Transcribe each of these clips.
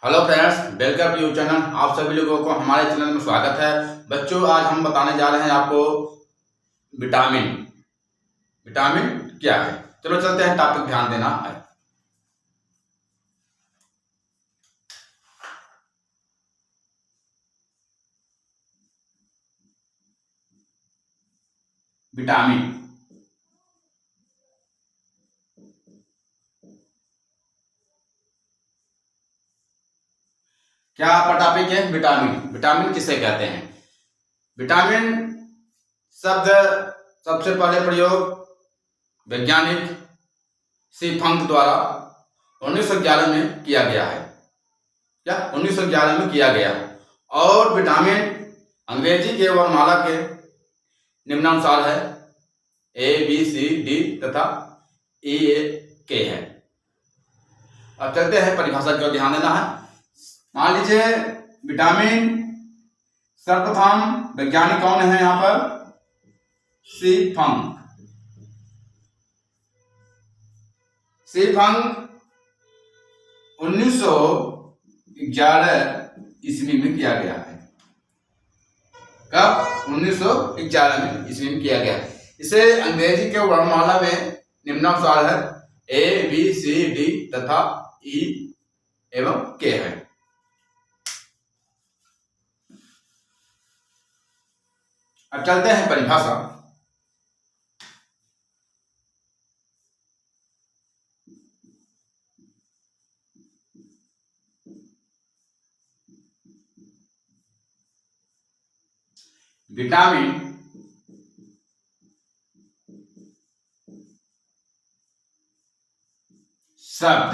Hello friends, welcome to YouTube channel. आप सभी लोगों को हमारे चैनल में स्वागत है। बच्चों, आज हम बताने जा रहे हैं आपको विटामिन। विटामिन क्या है? चलो चलते हैं, टॉपिक ध्यान देना है। विटामिन क्या आपका टॉपिक है? विटामिन। विटामिन किसे कहते हैं? विटामिन शब्द सबसे पहले प्रयोग वैज्ञानिक सी फंक द्वारा 1911 में किया गया है। क्या 1911 में किया गया है? और विटामिन अंग्रेजी के वर्णमाला के निम्नानुसार है, ABCD तथा EAK है। अब चलते हैं, परिभाषा की ओर ध्यान देना है। मान लीजिए विटामिन सर्वप्रथम वैज्ञानिक कौन है यहाँ पर? सी फंक। सी फंक 1911 ईस्वी में किया गया है। कब? 1911 में ईस्वी में किया गया। इसे अंग्रेजी के वर्णमाला में निम्नानुसार है, ABCD तथा E एवं K है। अब चलते हैं परिभाषा। विटामिन शब्द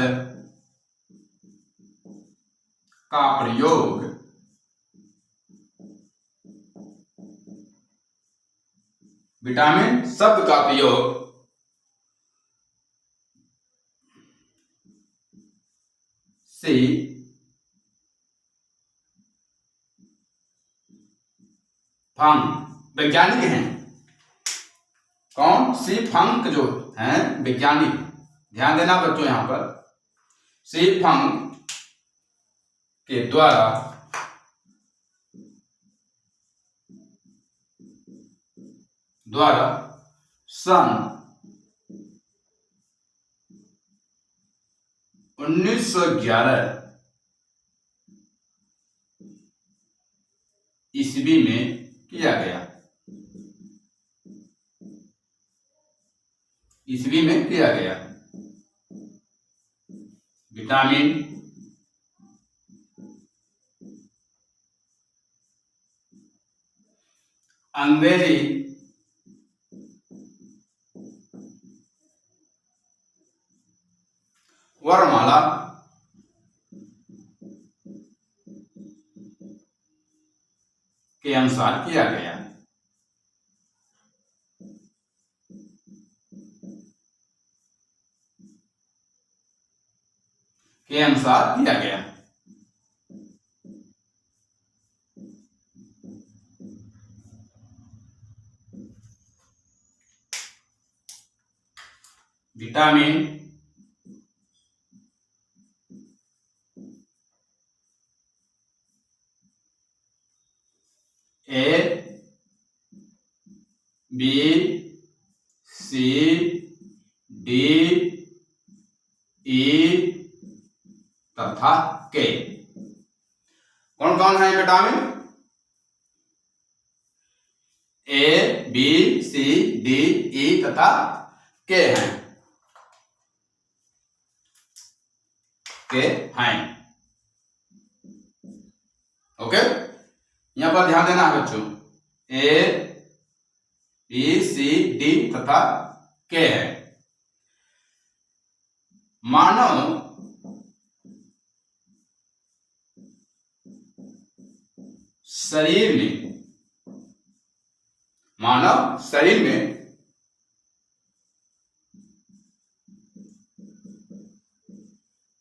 का प्रयोग विटामिन शब्द का प्रयोग सी फंक वैज्ञानिक हैं। कौन? सी फंक जो हैं वैज्ञानिक। ध्यान देना बच्चों, यहां पर सी फंक के द्वारा सन 1911 ईस्वी में किया गया। ईस्वी में किया गया। विटामिन अंग्रेजी वर्णमाला के अनुसार किया गया। के अनुसार किया गया। विटामिन ABCDE तथा K। कौन कौन है विटामिन? ABCDE तथा K हैं। ओके, यहां पर ध्यान देना है बच्चों, ABCD तथा K है। मानव शरीर में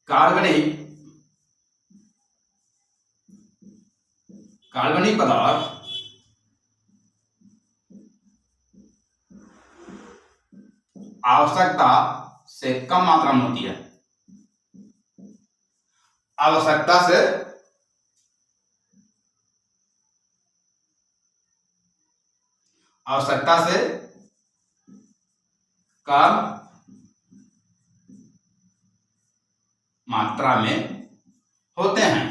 कार्बनिक पदार्थ आवश्यकता से कम मात्रा में होती है। आवश्यकता से कम मात्रा में होते हैं।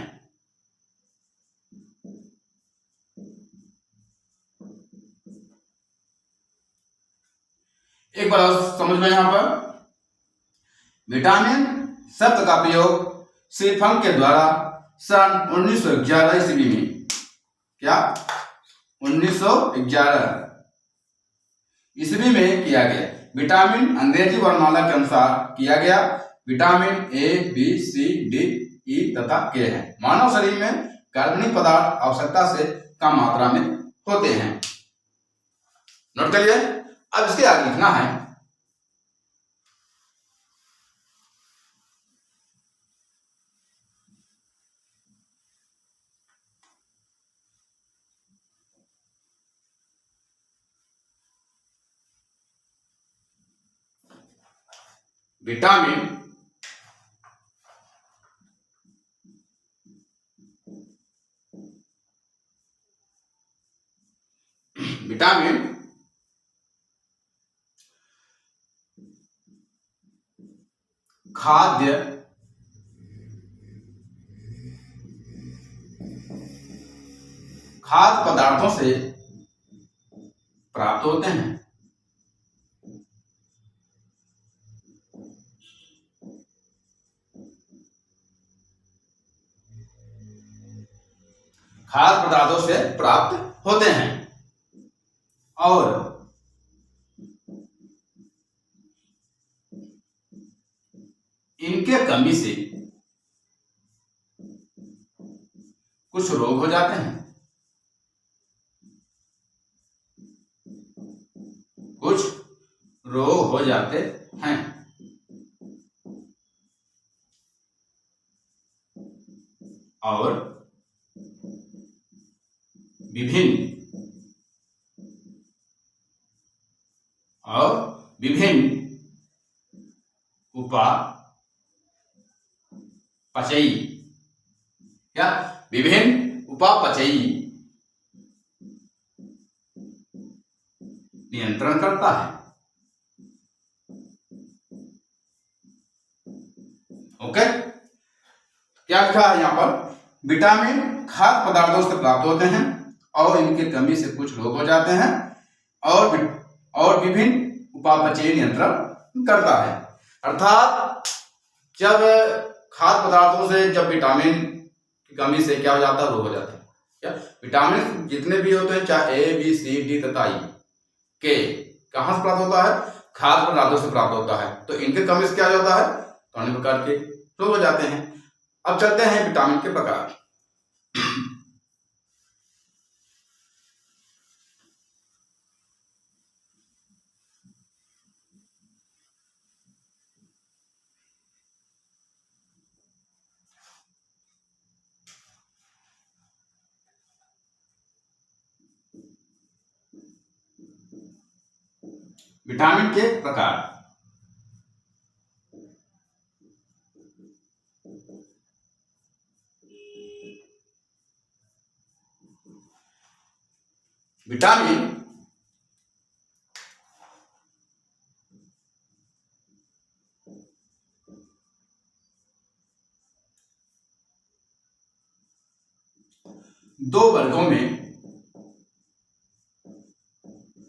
एक बार और समझ में यहां पर विटामिन शब्द का प्रयोग सी फंक के द्वारा सन 1911 ईस्वी में, क्या 1911 ईस्वी में किया गया। विटामिन अंग्रेजी वर्णमाला के अनुसार किया गया। Vitamin A, B, C, D, E तथा के हैं। मानव शरीर में कार्बनिक पदार्थ आवश्यकता से कम मात्रा में होते हैं। नोट करिए। अब इसके आगे लिखना है विटामिन खाद्य पदार्थों से प्राप्त होते हैं। खाद्य पदार्थों से प्राप्त होते हैं और इनके कमी से कुछ रोग हो जाते हैं। और विभिन्न उपापचयी नियंत्रण करता है। ओके, क्या लिखा है यहाँ पर? विटामिन खाद्य पदार्थों से प्राप्त होते हैं और इनकी कमी से कुछ रोग हो जाते हैं और विभिन्न उपापचयी नियंत्रण करता है। अर्थात जब खाद्य पदार्थों से जब विटामिन की कमी से क्या हो जाता है? रोग हो जाते हैं। क्या विटामिन जितने भी होते हैं, चाहे ए, बी, सी, डी तथा ई, के कहां से प्राप्त होता है? खाद्य पदार्थों से प्राप्त होता है। तो इनके कमी से क्या हो जाता है? तो अनेक प्रकार के रोग हो जाते हैं। अब चलते हैं विटामिन के प्रकार। विटामिन के प्रकार। विटामिन दो वर्गों में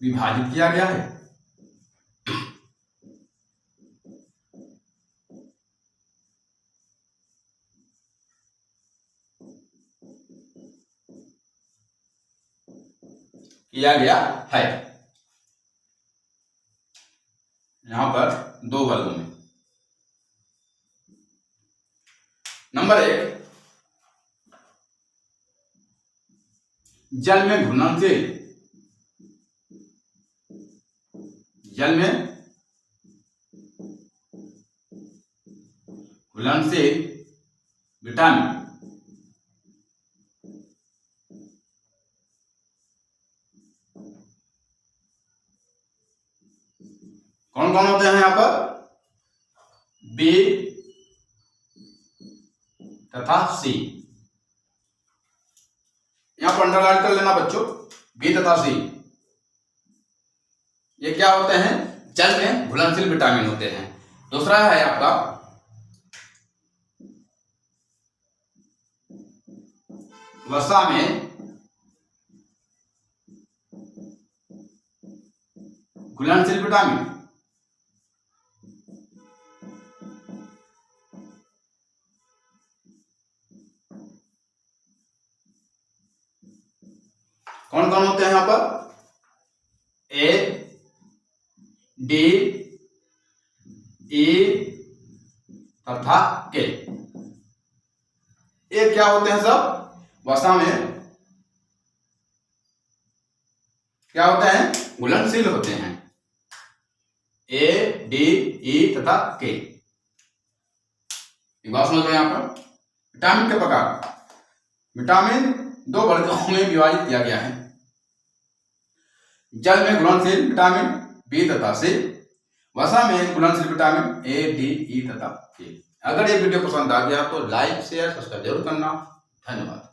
विभाजित किया गया है। यहां पर दो वर्गों में। नंबर 1, जल में घुलनशील विटामिन। कौन कौन होते हैं यहाँ पर? बी, तथा सी। यहां पर अंडरलाइन कर लेना बच्चों, बी तथा सी ये क्या होते हैं, जल में घुलनशील विटामिन होते हैं। दूसरा है आपका वसा में घुलनशील विटामिन। कौन कौन होते हैं यहां पर, ए डी ई तथा के। ये क्या होते हैं सब, वसा में क्या होते हैं, घुलनशील होते हैं। ए डी ई तथा के। एक बात समझ लो यहां पर, विटामिन के प्रकार। विटामिन दो वर्गों में विभाजित किया गया है, जल में घुलनशील विटामिन बी तथा सी, वसा में घुलनशील विटामिन ए डी ई तथा के। अगर ये वीडियो पसंद आ गया तो लाइक शेयर सब्सक्राइब जरूर करना। धन्यवाद।